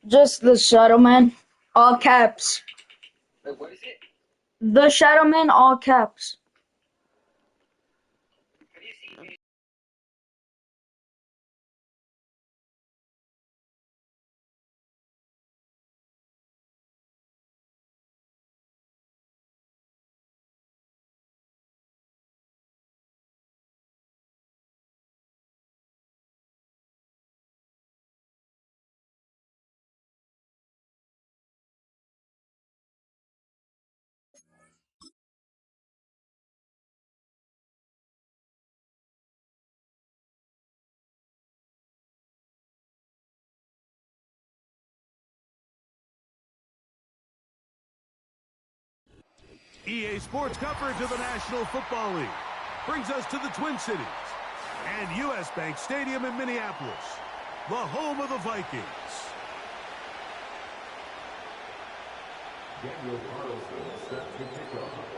Just the Shadow Man, all caps. The Shadow Man, all caps. EA Sports coverage of the National Football League brings us to the Twin Cities and U.S. Bank Stadium in Minneapolis, the home of the Vikings.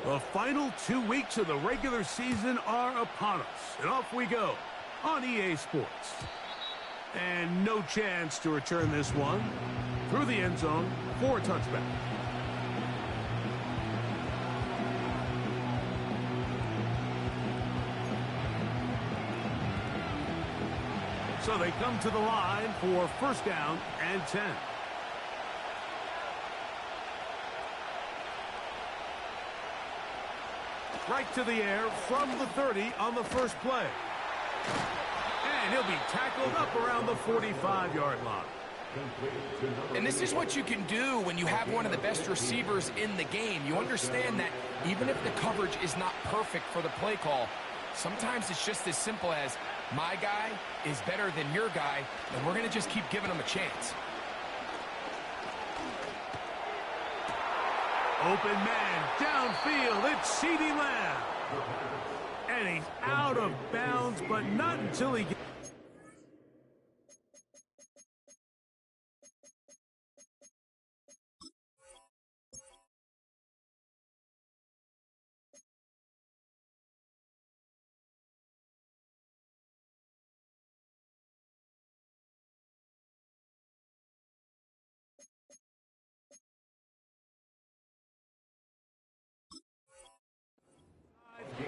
The final 2 weeks of the regular season are upon us, and off we go on EA Sports. And no chance to return this one through the end zone for a touchback. So they come to the line for first down and 10. Right to the air from the 30 on the first play. And he'll be tackled up around the 45-yard line. And this is what you can do when you have one of the best receivers in the game. You understand that even if the coverage is not perfect for the play call, sometimes it's just as simple as my guy is better than your guy, and we're going to just keep giving him a chance. Open man, downfield, it's CeeDee Lamb. And he's out of bounds, but not until he gets...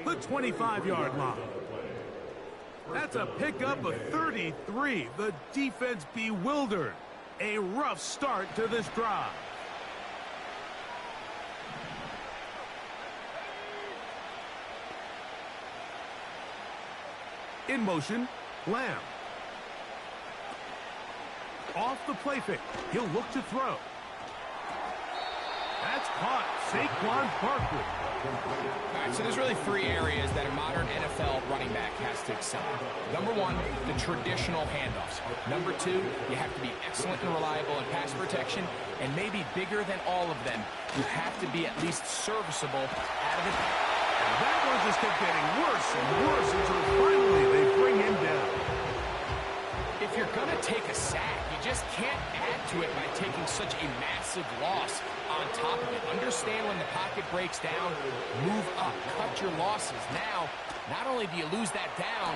the 25-yard line. That's a pickup of 33. The defense bewildered. A rough start to this drive. In motion, Lamb. Off the play fake. He'll look to throw. That's caught. Saquon Barkley. All right, so there's really three areas that a modern NFL running back has to excel in. Number one, the traditional handoffs. Number two, you have to be excellent and reliable in pass protection. And maybe bigger than all of them, you have to be at least serviceable out of the... That one just kept getting worse and worse until finally they bring him down. If you're going to take a sack, you just can't add to it by taking such a massive loss on top of it. Understand when the pocket breaks down, move up, cut your losses. Now, not only do you lose that down,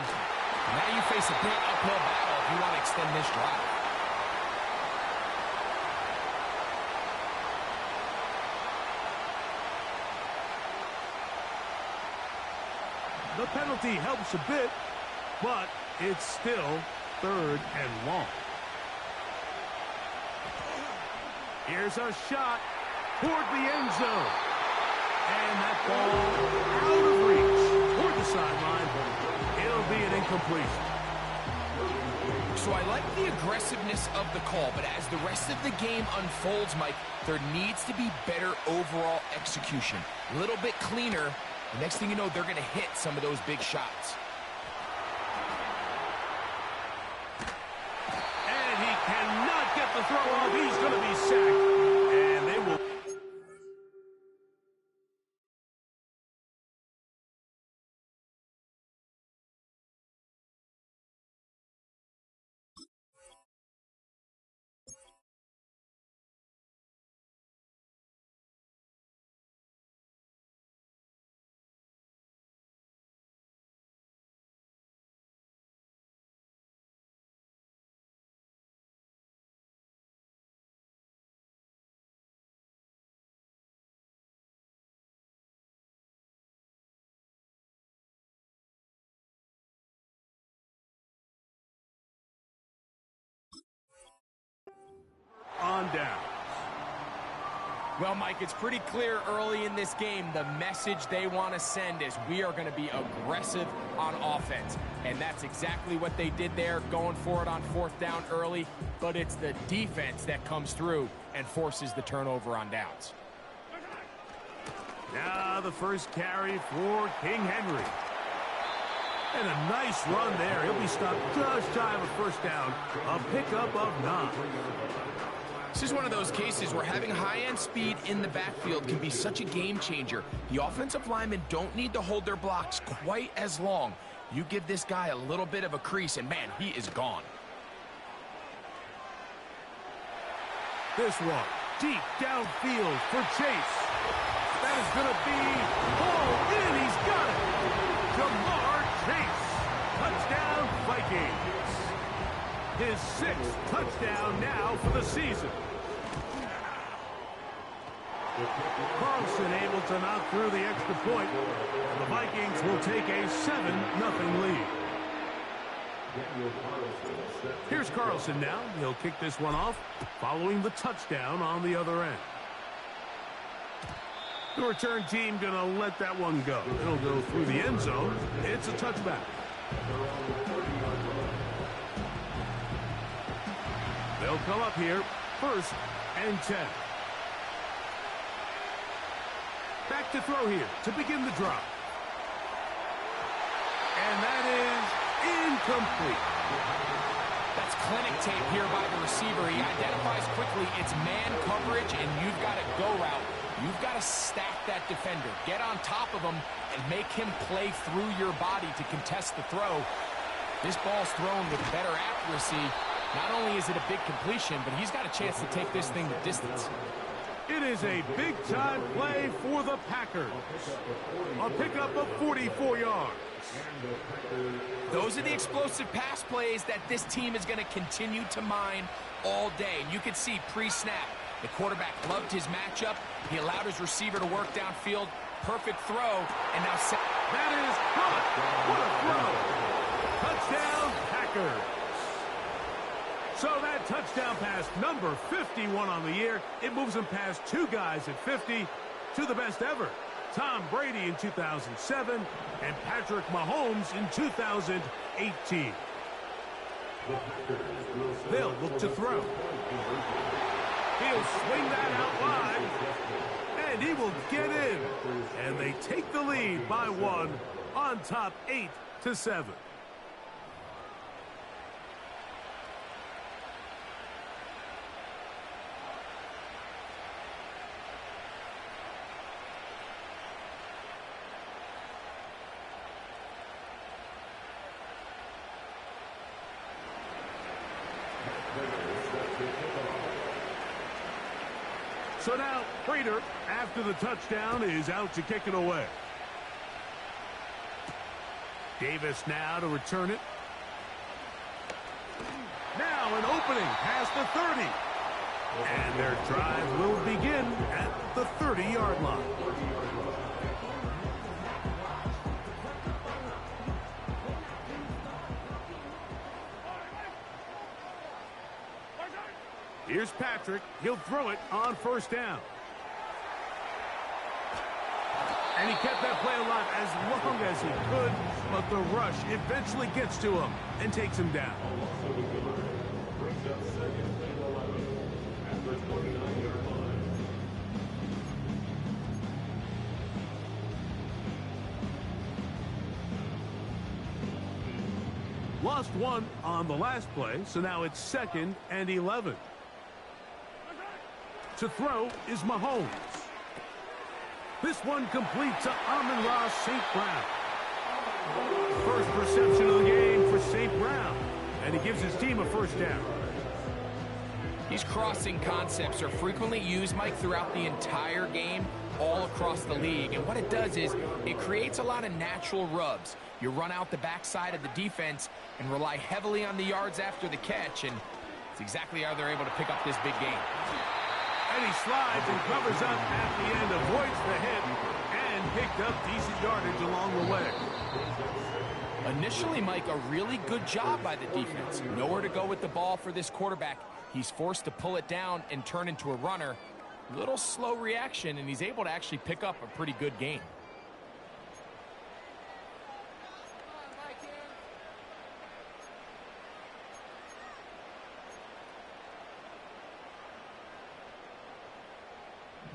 now you face a big uphill battle if you want to extend this drive. The penalty helps a bit, but it's still 3rd and long. Here's a shot toward the end zone. And that ball out of reach toward the sideline. It'll be an incompletion. So I like the aggressiveness of the call, but as the rest of the game unfolds, Mike, there needs to be better overall execution. A little bit cleaner. The next thing you know, they're going to hit some of those big shots. And he cannot get the throw off. He's going to be sacked. on down. Well, Mike, it's pretty clear early in this game the message they want to send is we are going to be aggressive on offense. And that's exactly what they did there, going for it on 4th down early. But it's the defense that comes through and forces the turnover on downs. Now the first carry for King Henry. And a nice run there. He'll be stopped just shy of a first down. A pickup of 9. This is one of those cases where having high-end speed in the backfield can be such a game changer. The offensive linemen don't need to hold their blocks quite as long. You give this guy a little bit of a crease, and man, he is gone. This one, deep downfield for Chase. That is going to be pulled in. He's got it. Jamar Chase. Touchdown, Vikings. His 6th touchdown now for the season. Carlson able to knock through the extra point. And the Vikings will take a 7-0 lead. Here's Carlson now. He'll kick this one off following the touchdown on the other end. The return team going to let that one go. It'll go through the end zone. It's a touchback. They'll come up here, 1st and 10. Back to throw here to begin the drive. And that is incomplete. That's clinic tape here by the receiver. He identifies quickly it's man coverage, and you've got a go route. You've got to stack that defender. Get on top of him and make him play through your body to contest the throw. This ball's thrown with better accuracy. Not only is it a big completion, but he's got a chance to take this thing the distance. It is a big-time play for the Packers. A pickup of 44 yards. Those are the explosive pass plays that this team is going to continue to mine all day. And you can see pre-snap, the quarterback loved his matchup. He allowed his receiver to work downfield. Perfect throw. And now... That is hot. What a throw. Touchdown, Packers. So that touchdown pass, number 51 on the year, it moves him past 2 guys at 50 to the best ever. Tom Brady in 2007 and Patrick Mahomes in 2018. They'll look to throw. He'll swing that out wide, and he will get in. And they take the lead by 1 on top 8-7. So now, Prater, after the touchdown, is out to kick it away. Davis now to return it. Now an opening past the 30. And their drive will begin at the 30-yard line. Here's Patrick. He'll throw it on 1st down. And he kept that play alive as long as he could, but the rush eventually gets to him and takes him down. Lost 1 on the last play, so now it's 2nd and 11. To throw is Mahomes. This one complete to Amon-Ra St. Brown. First reception of the game for St. Brown, and he gives his team a 1st down. These crossing concepts are frequently used, Mike, throughout the entire game, all across the league. And what it does is it creates a lot of natural rubs. You run out the backside of the defense and rely heavily on the yards after the catch, and it's exactly how they're able to pick up this big game. And he slides and covers up at the end, avoids the hit, and picked up decent yardage along the way. Initially, Mike, a really good job by the defense. Nowhere to go with the ball for this quarterback. He's forced to pull it down and turn into a runner. A little slow reaction, and he's able to actually pick up a pretty good gain.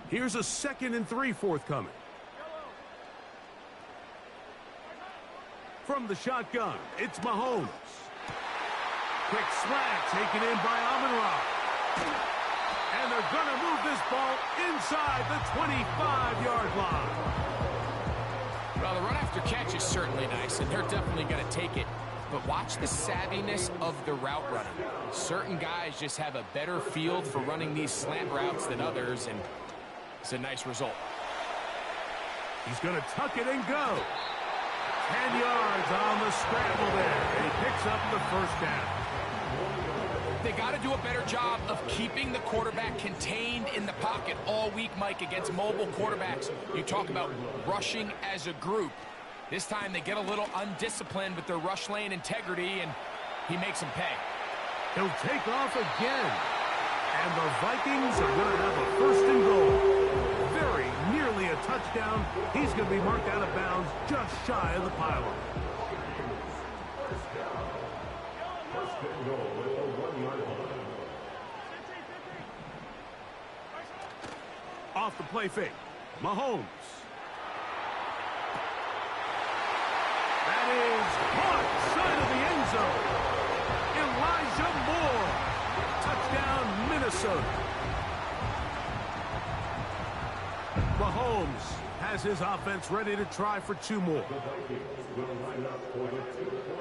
Here's a 2nd and 3 forthcoming. From the shotgun, it's Mahomes. Quick slant taken in by Amon-Ra. And they're going to move this ball inside the 25-yard line. Well, the run after catch is certainly nice, and they're definitely going to take it. But watch the savviness of the route running. Certain guys just have a better field for running these slant routes than others, and it's a nice result. He's going to tuck it and go. 10 yards on the scramble there, and he picks up the first down. They got to do a better job of keeping the quarterback contained in the pocket all week, Mike, against mobile quarterbacks. You talk about rushing as a group. This time they get a little undisciplined with their rush lane integrity, and he makes them pay. He'll take off again. And the Vikings are going to have a 1st and goal. Very nearly a touchdown. He's going to be marked out of bounds just shy of the pylon. Off the play fake, Mahomes. That is caught side of the end zone. Elijah Moore. Touchdown, Minnesota. Mahomes has his offense ready to try for 2 more.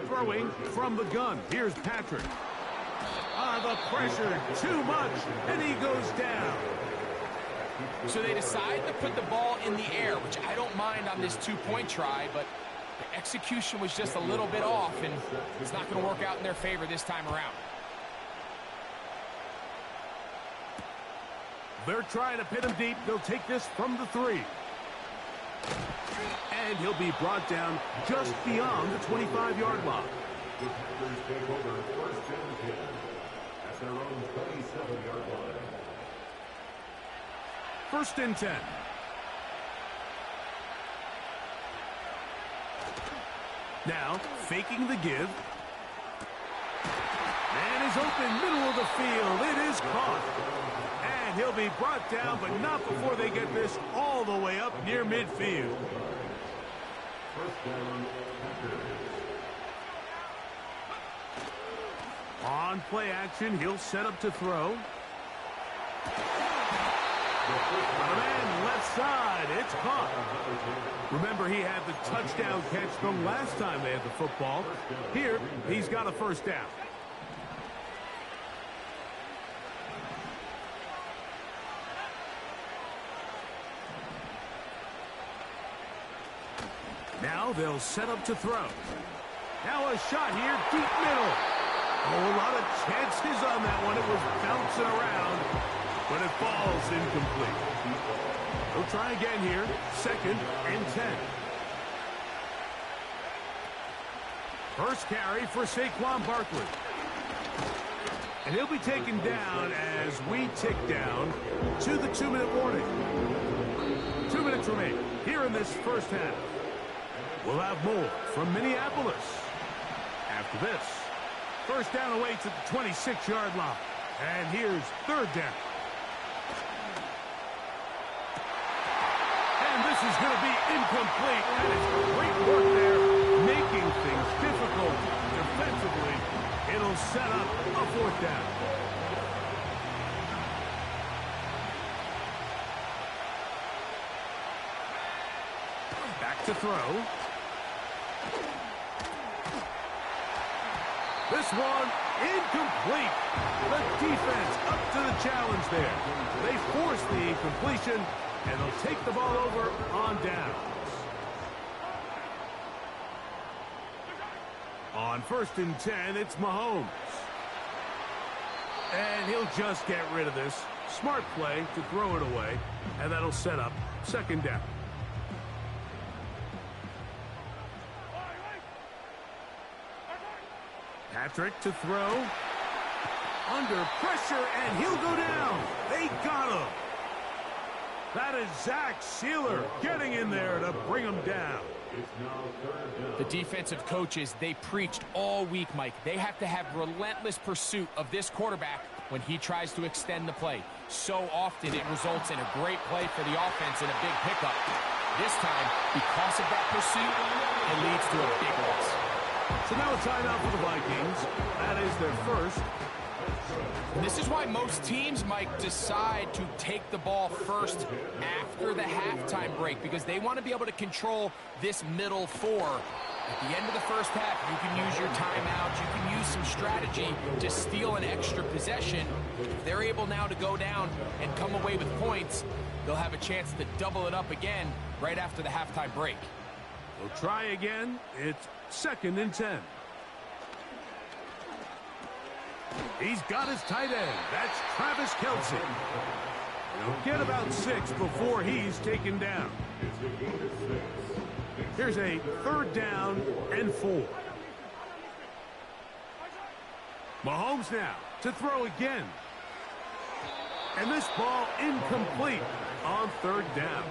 Throwing from the gun. Here's Patrick. The pressure, too much, and he goes down. So they decide to put the ball in the air, which I don't mind on this 2-point try, but the execution was just a little bit off, and it's not going to work out in their favor this time around. They're trying to pin him deep. They'll take this from the 3. And he'll be brought down just beyond the 25-yard line. First and 10. Now, faking the give. And is open, middle of the field. It is caught. And he'll be brought down, but not before they get this all the way up near midfield. On play action, he'll set up to throw. On a man left side, it's caught. Remember, he had the touchdown catch the last time they had the football. Here, he's got a first down. Now they'll set up to throw. Now a shot here, deep middle. Oh, a lot of chances on that one. It was bouncing around, but it falls incomplete. We'll try again here. 2nd and 10. First carry for Saquon Barkley. And he'll be taken down as we tick down to the 2-minute warning. 2 minutes remain here in this first half. We'll have more from Minneapolis after this. First down awaits at the 26-yard line. And here's 3rd down. And this is going to be incomplete. And it's great work there, making things difficult defensively. It'll set up a 4th down. Back to throw. This one, incomplete. The defense up to the challenge there. They force the incompletion, and they'll take the ball over on downs. On 1st and 10, it's Mahomes. And he'll just get rid of this. Smart play to throw it away, and that'll set up 2nd down. Patrick to throw. under pressure, and he'll go down. They got him. That is Zach Sealer getting in there to bring him down. The defensive coaches, they preached all week, Mike. They have to have relentless pursuit of this quarterback when he tries to extend the play. So often it results in a great play for the offense and a big pickup. This time, because of that pursuit, it leads to a big loss. So now a timeout for the Vikings. That is their first. And this is why most teams, Mike, decide to take the ball first after the halftime break, because they want to be able to control this middle four. At the end of the first half, you can use your timeout, you can use some strategy to steal an extra possession. If they're able now to go down and come away with points, they'll have a chance to double it up again right after the halftime break. We'll try again. It's 2nd and 10. He's got his tight end. That's Travis Kelce. He'll get about 6 before he's taken down. Here's a 3rd down and 4. Mahomes now to throw again. And this ball incomplete on 3rd down.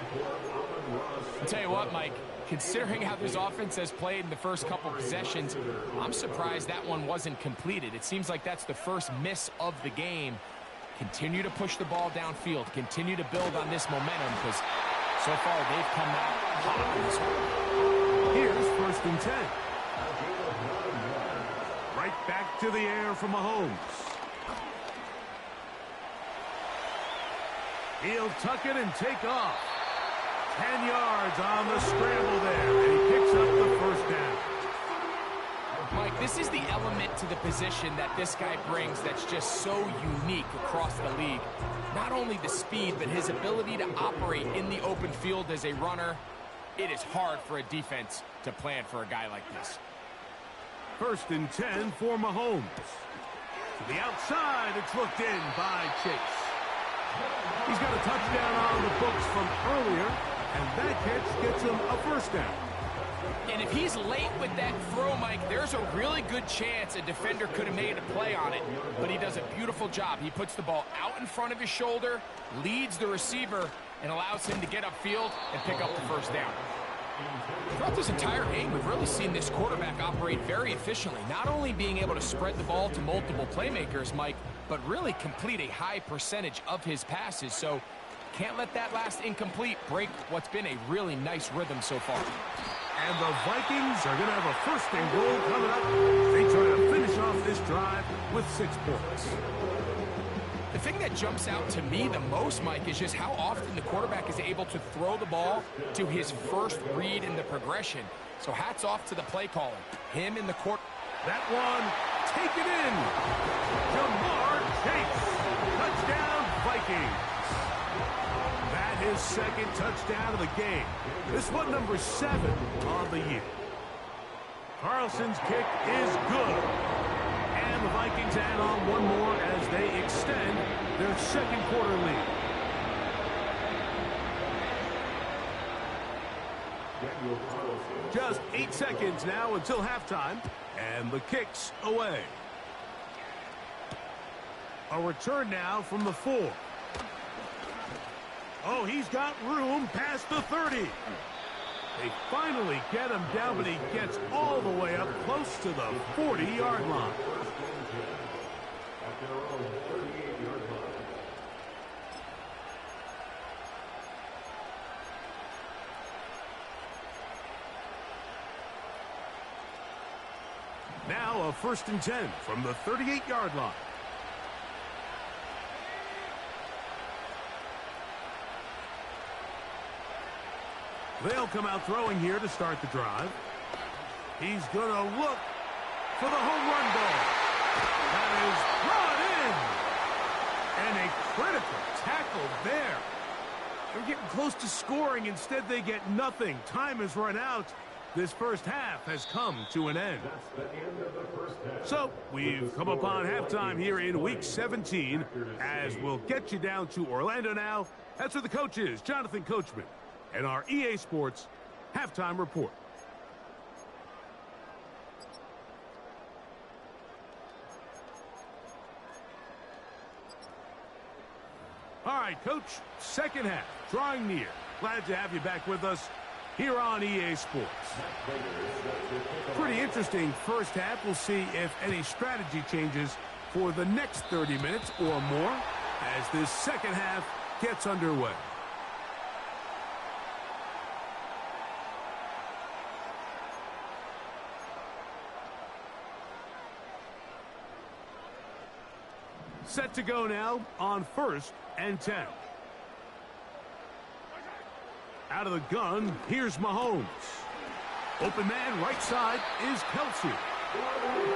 I'll tell you what, Mike, considering how this offense has played in the first couple possessions, I'm surprised that one wasn't completed. It seems like that's the first miss of the game. Continue to push the ball downfield. Continue to build on this momentum, because so far they've come out hot in this one. Here's 1st and 10. Right back to the air for Mahomes. He'll tuck it and take off. 10 yards on the scramble there, and he picks up the 1st down. Mike, this is the element to the position that this guy brings that's just so unique across the league. Not only the speed, but his ability to operate in the open field as a runner. It is hard for a defense to plan for a guy like this. 1st and 10 for Mahomes. To the outside, it's looked in by Chase. He's got a touchdown on the books from earlier, and that catch gets him a 1st down. And if he's late with that throw, Mike, there's a really good chance a defender could have made a play on it, but he does a beautiful job. He puts the ball out in front of his shoulder, leads the receiver, and allows him to get upfield and pick up the 1st down. Throughout this entire game, we've really seen this quarterback operate very efficiently, not only being able to spread the ball to multiple playmakers, Mike, but really complete a high percentage of his passes. So can't let that last incomplete break what's been a really nice rhythm so far. And the Vikings are going to have a 1st and goal coming up. They try to finish off this drive with 6 points. The thing that jumps out to me the most, Mike, is just how often the quarterback is able to throw the ball to his first read in the progression. So hats off to the play caller. Him in the court. That one, take it in. Jamar Chase. Touchdown, Vikings. That is 2nd touchdown of the game. This one number 7 on the year. Carlson's kick is good. And the Vikings add on one more as they extend their 2nd quarter lead. Just 8 seconds now until halftime, and the kick's away. A return now from the 4. Oh, he's got room past the 30. They finally get him down, but he gets all the way up close to the 40-yard line. Now a 1st and 10 from the 38-yard line. They'll come out throwing here to start the drive. He's going to look for the home run ball. That is brought in. And a critical tackle there. They're getting close to scoring. Instead, they get nothing. Time has run out. This first half has come to an end. So we've come upon halftime here in Week 17, as we'll get you down to Orlando now. That's where the coach is, Jonathan Coachman, and our EA Sports Halftime Report. All right, Coach, second half, drawing near. Glad to have you back with us here on EA Sports. Pretty interesting first half. We'll see if any strategy changes for the next 30 minutes or more as this second half gets underway. Set to go now on 1st and 10. Out of the gun, here's Mahomes. Open man, right side, is Kelsey.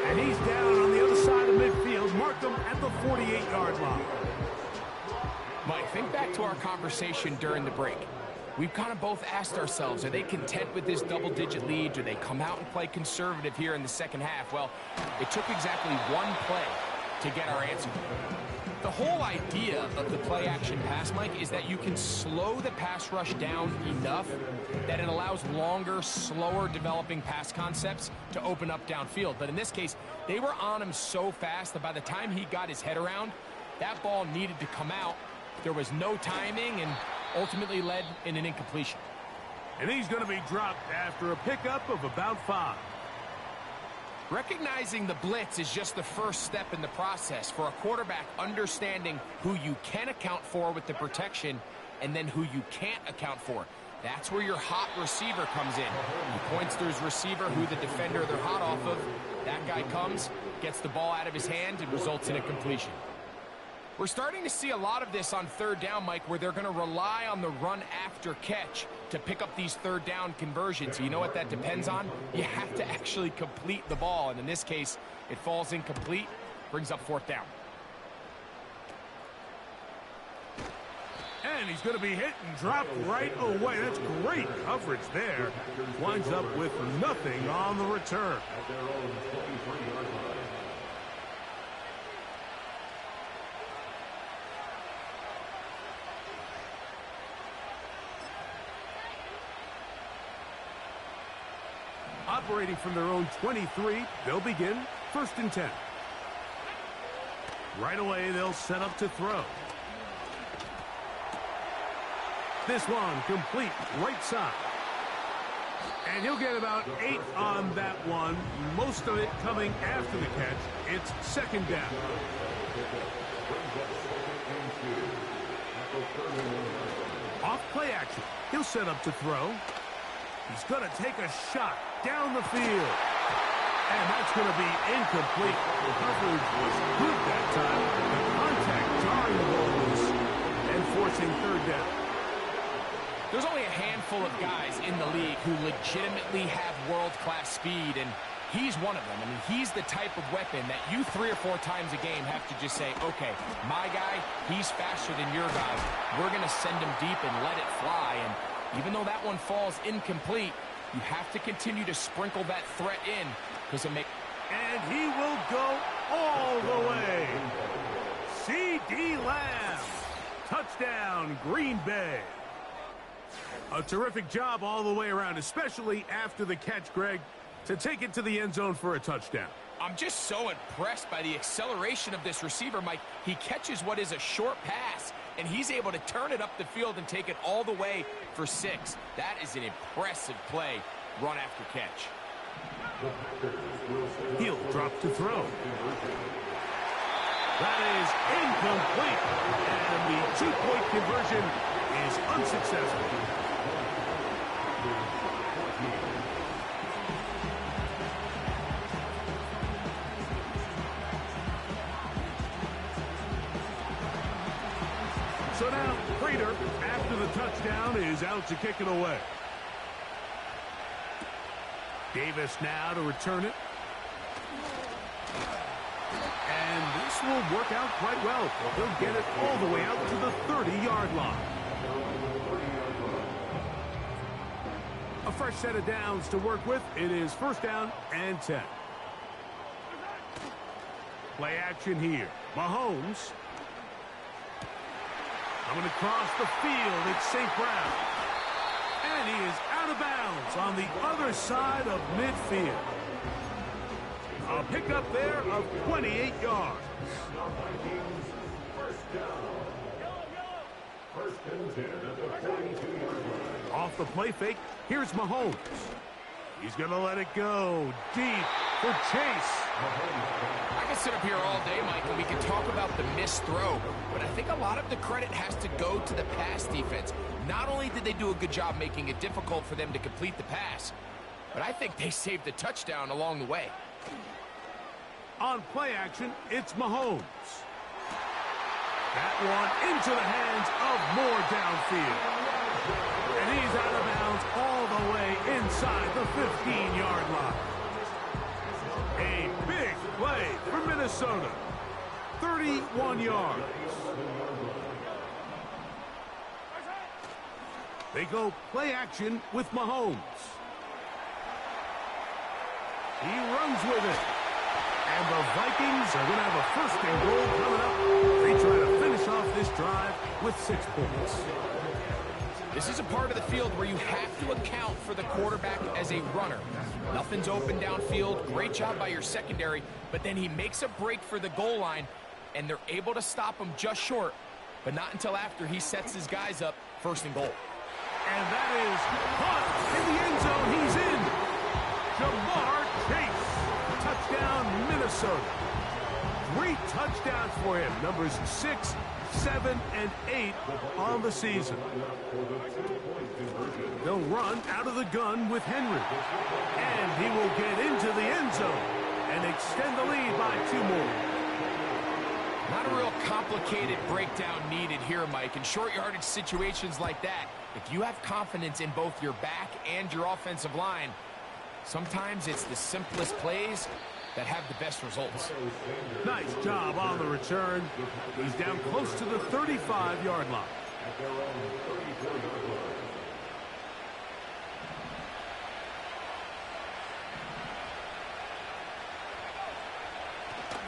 And he's down on the other side of midfield. Marked him at the 48-yard line. Mike, think back to our conversation during the break. We've kind of both asked ourselves, are they content with this double-digit lead? Do they come out and play conservative here in the second half? Well, it took exactly one play to get our answer. The whole idea of the play-action pass, Mike, is that you can slow the pass rush down enough that it allows longer, slower developing pass concepts to open up downfield. But in this case, they were on him so fast that by the time he got his head around, that ball needed to come out. There was no timing and ultimately led in an incompletion. And he's going to be dropped after a pickup of about 5. Recognizing the blitz is just the first step in the process for a quarterback understanding who you can account for with the protection and then who you can't account for. That's where your hot receiver comes in. He points to his receiver, who the defender they're hot off of. That guy comes, gets the ball out of his hand, and results in a completion. We're starting to see a lot of this on third down, Mike, where they're going to rely on the run after catch to pick up these third down conversions. You know what that depends on? You have to actually complete the ball, and in this case, it falls incomplete, brings up 4th down. And he's going to be hit and dropped right away. That's great coverage there. Winds up with nothing on the return. Operating from their own 23, they'll begin 1st and 10. Right away, they'll set up to throw. This one complete right side. And he'll get about 8 on that one. Most of it coming after the catch. It's 2nd down. Off play action. He'll set up to throw. He's going to take a shot down the field. And that's going to be incomplete. The coverage was good that time. The contact jarring the ball loose and forcing 3rd down. There's only a handful of guys in the league who legitimately have world-class speed, and he's one of them. I mean, he's the type of weapon that you 3 or 4 times a game have to just say, okay, my guy, he's faster than your guy. We're going to send him deep and let it fly. And even though that one falls incomplete, you have to continue to sprinkle that threat in because it makes... And he will go all the way. C.D. Lamb. Touchdown, Green Bay. A terrific job all the way around, especially after the catch, Greg, to take it to the end zone for a touchdown. I'm just so impressed by the acceleration of this receiver, Mike. He catches what is a short pass, and he's able to turn it up the field and take it all the way for 6. That is an impressive play, run after catch. He'll drop to throw. That is incomplete, and the 2-point conversion is unsuccessful. So now, Prater, after the touchdown, is out to kick it away. Davis now to return it. And this will work out quite well. He'll get it all the way out to the 30-yard line. A fresh set of downs to work with. It is 1st down and 10. Play action here. Mahomes. Coming across the field, it's St. Brown. And he is out of bounds on the other side of midfield. A pickup there of 28 yards. Off the play fake, here's Mahomes. He's going to let it go deep for Chase. I can sit up here all day, Mike, and we can talk about the missed throw, but I think a lot of the credit has to go to the pass defense. Not only did they do a good job making it difficult for them to complete the pass, but I think they saved the touchdown along the way. On play action, it's Mahomes. That one into the hands of Moore downfield. And he's out of bounds all the way inside the 15-yard line. A big play for Minnesota. 31 yards. They go play action with Mahomes. He runs with it. And the Vikings are going to have a first and goal coming up. They try to finish off this drive with 6 points. This is a part of the field where you have to account for the quarterback as a runner. Nothing's open downfield. Great job by your secondary, but then he makes a break for the goal line, and they're able to stop him just short, but not until after he sets his guys up first and goal. And that is caught in the end zone. He's in. Ja'Marr Chase. Touchdown, Minnesota. 3 touchdowns for him. Numbers 6, 7, and 8 on the season. They'll run out of the gun with Henry. And he will get into the end zone and extend the lead by 2 more. Not a real complicated breakdown needed here, Mike. In short yardage situations like that, if you have confidence in both your back and your offensive line, sometimes it's the simplest plays that have the best results. Nice job on the return. He's down close to the 35-yard line.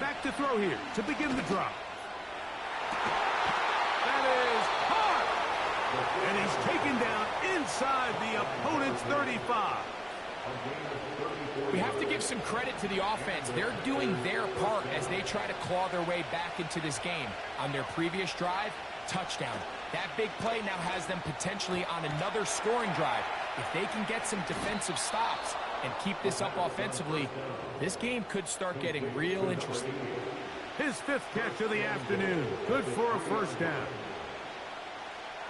Back to throw here to begin the drive. That is hard. And he's taken down inside the opponent's 35. We have to give some credit to the offense. They're doing their part as they try to claw their way back into this game. On their previous drive, touchdown. That big play now has them potentially on another scoring drive. If they can get some defensive stops and keep this up offensively, this game could start getting real interesting. His 5th catch of the afternoon. Good for a first down.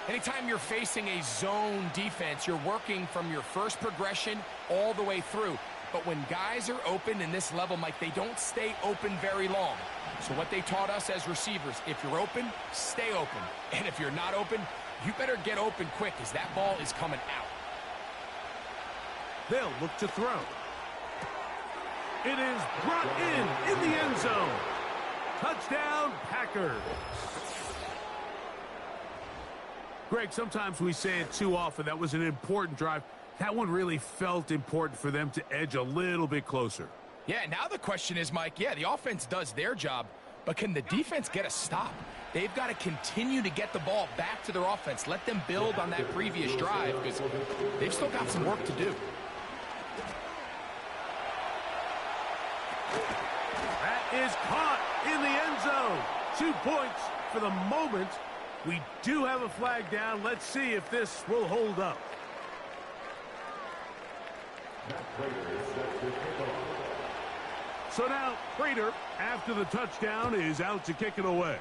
Anytime you're facing a zone defense, you're working from your first progression all the way through. But when guys are open in this level, Mike, they don't stay open very long. So what they taught us as receivers, if you're open, stay open. And if you're not open, you better get open quick as that ball is coming out. They'll look to throw. It is brought in the end zone. Touchdown, Packers. Greg, sometimes we say it too often. That was an important drive. That one really felt important for them to edge a little bit closer. Yeah, now the question is, Mike, yeah, the offense does their job, but can the defense get a stop? They've got to continue to get the ball back to their offense. Let them build on that previous drive because they've still got some work to do. That is caught in the end zone. 2 points for the moment. We do have a flag down. Let's see if this will hold up. So now, Prater, after the touchdown, is out to kick it away.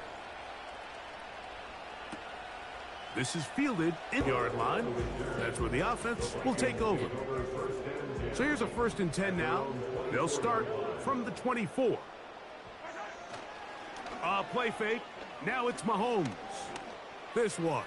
This is fielded in the yard line. That's where the offense will take over. So here's a 1st and 10 now. They'll start from the 24. Play fake. Now it's Mahomes. This one